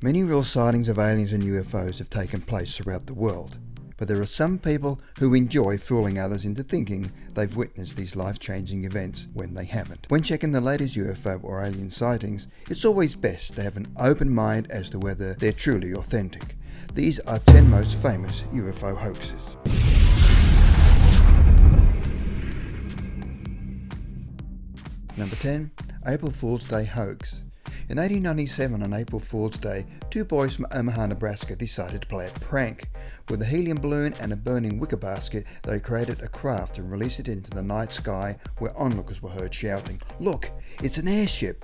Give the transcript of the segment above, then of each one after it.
Many real sightings of aliens and UFOs have taken place throughout the world, but there are some people who enjoy fooling others into thinking they've witnessed these life-changing events when they haven't. When checking the latest UFO or alien sightings, it's always best to have an open mind as to whether they're truly authentic. These are 10 most famous UFO hoaxes. Number 10. April Fool's Day Hoax. In 1897, on April Fool's Day, two boys from Omaha, Nebraska decided to play a prank. With a helium balloon and a burning wicker basket, they created a craft and released it into the night sky, where onlookers were heard shouting, "Look, it's an airship!"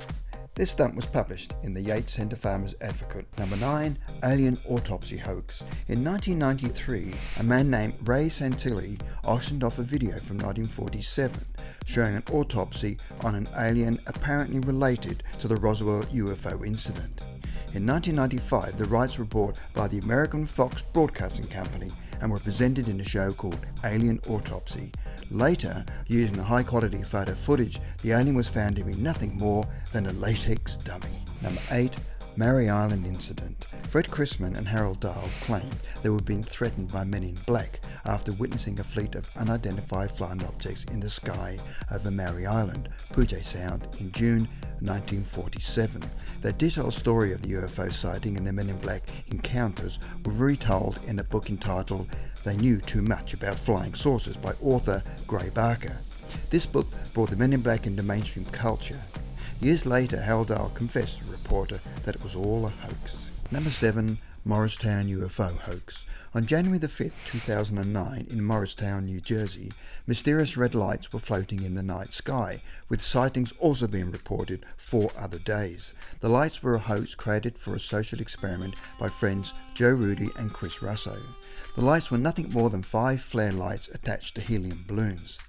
This stunt was published in the Yates Center Farmers Advocate. Number 9. Alien Autopsy Hoax. In 1993, a man named Ray Santilli auctioned off a video from 1947 showing an autopsy on an alien apparently related to the Roswell UFO incident. In 1995, the rights were bought by the American Fox Broadcasting Company and were presented in a show called Alien Autopsy. Later, using the high-quality photo footage, the alien was found to be nothing more than a latex dummy. Number 8. Maury Island Incident. Fred Chrisman and Harold Dahl claimed they were being threatened by men in black after witnessing a fleet of unidentified flying objects in the sky over Maury Island, Puget Sound, in June 1947. The detailed story of the UFO sighting and the men in black encounters were retold in a book entitled They Knew Too Much About Flying Saucers by author Gray Barker. This book brought the men in black into mainstream culture. Years later, Harold Dahl confessed to a reporter that it was all a hoax. Number 7. Morristown UFO Hoax. On January the 5th, 2009, in Morristown, New Jersey, mysterious red lights were floating in the night sky, with sightings also being reported 4 other days. The lights were a hoax created for a social experiment by friends Joe Rudy and Chris Russo. The lights were nothing more than 5 flare lights attached to helium balloons.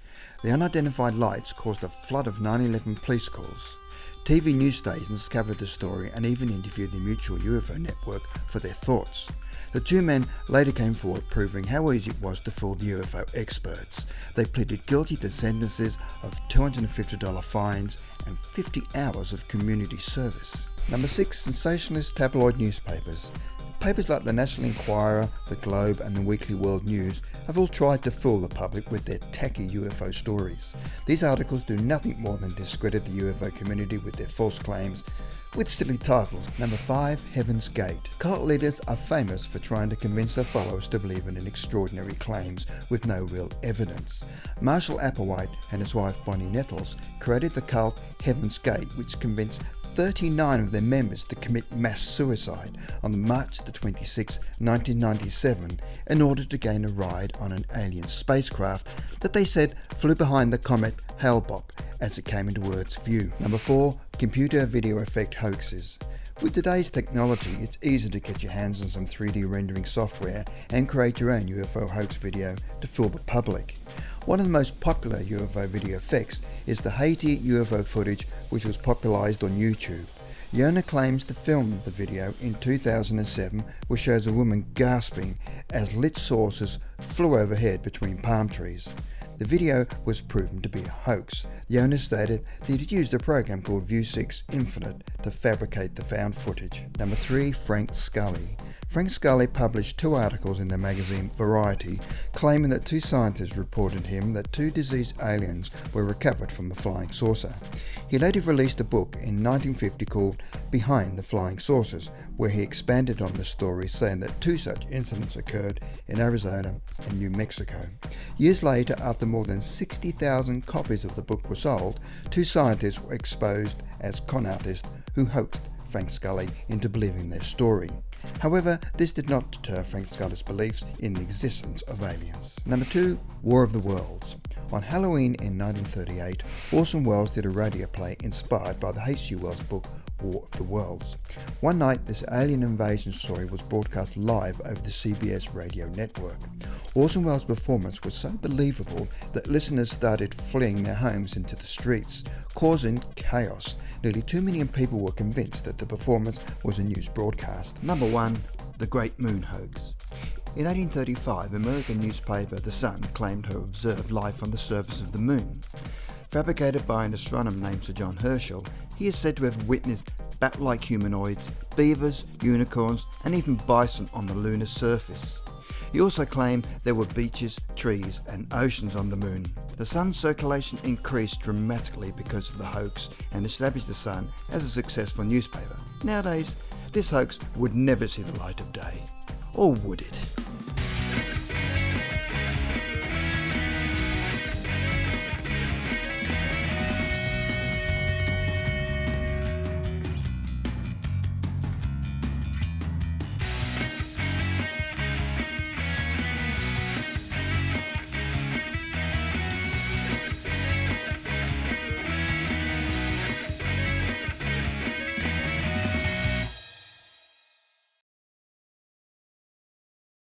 The unidentified lights caused a flood of 911 police calls. TV news stations covered the story and even interviewed the Mutual UFO Network for their thoughts. The two men later came forward proving how easy it was to fool the UFO experts. They pleaded guilty to sentences of $250 fines and 50 hours of community service. Number 6. Socialist tabloid newspapers. Papers like the National Enquirer, the Globe and the Weekly World News have all tried to fool the public with their tacky UFO stories. These articles do nothing more than discredit the UFO community with their false claims, with silly titles. Number 5. Heaven's Gate. Cult leaders are famous for trying to convince their followers to believe in extraordinary claims with no real evidence. Marshall Applewhite and his wife Bonnie Nettles created the cult Heaven's Gate, which convinced 39 of their members to commit mass suicide on March 26, 1997 in order to gain a ride on an alien spacecraft that they said flew behind the comet Hale-Bopp as it came into Earth's view. Number 4. Computer video effect hoaxes. With today's technology, it's easy to get your hands on some 3D rendering software and create your own UFO hoax video to fool the public. One of the most popular UFO video effects is the Haiti UFO footage, which was popularized on YouTube. Yona claims to film the video in 2007, which shows a woman gasping as lit saucers flew overhead between palm trees. The video was proven to be a hoax. The owner stated that he'd used a program called View 6 Infinite to fabricate the found footage. Number 3. Frank Scully. Frank Scully published 2 articles in the magazine Variety claiming that 2 scientists reported him that 2 diseased aliens were recovered from a flying saucer. He later released a book in 1950 called Behind the Flying Saucers, where he expanded on the story, saying that 2 such incidents occurred in Arizona and New Mexico. Years later, after more than 60,000 copies of the book were sold, 2 scientists were exposed as con artists who hoaxed Frank Scully into believing their story. However, this did not deter Frank Scully's beliefs in the existence of aliens. Number 2. War of the Worlds. On Halloween in 1938, Orson Welles did a radio play inspired by the H.G. Wells book War of the Worlds. One night, this alien invasion story was broadcast live over the CBS radio network. Orson Welles' performance was so believable that listeners started fleeing their homes into the streets, causing chaos. Nearly 2 million people were convinced that the performance was a news broadcast. Number 1. The Great Moon Hoax. In 1835, American newspaper The Sun claimed to have observed life on the surface of the moon. Fabricated by an astronomer named Sir John Herschel, he is said to have witnessed bat-like humanoids, beavers, unicorns, and even bison on the lunar surface. He also claimed there were beaches, trees, and oceans on the moon. The sun's circulation increased dramatically because of the hoax and established the Sun as a successful newspaper. Nowadays, this hoax would never see the light of day. Or would it?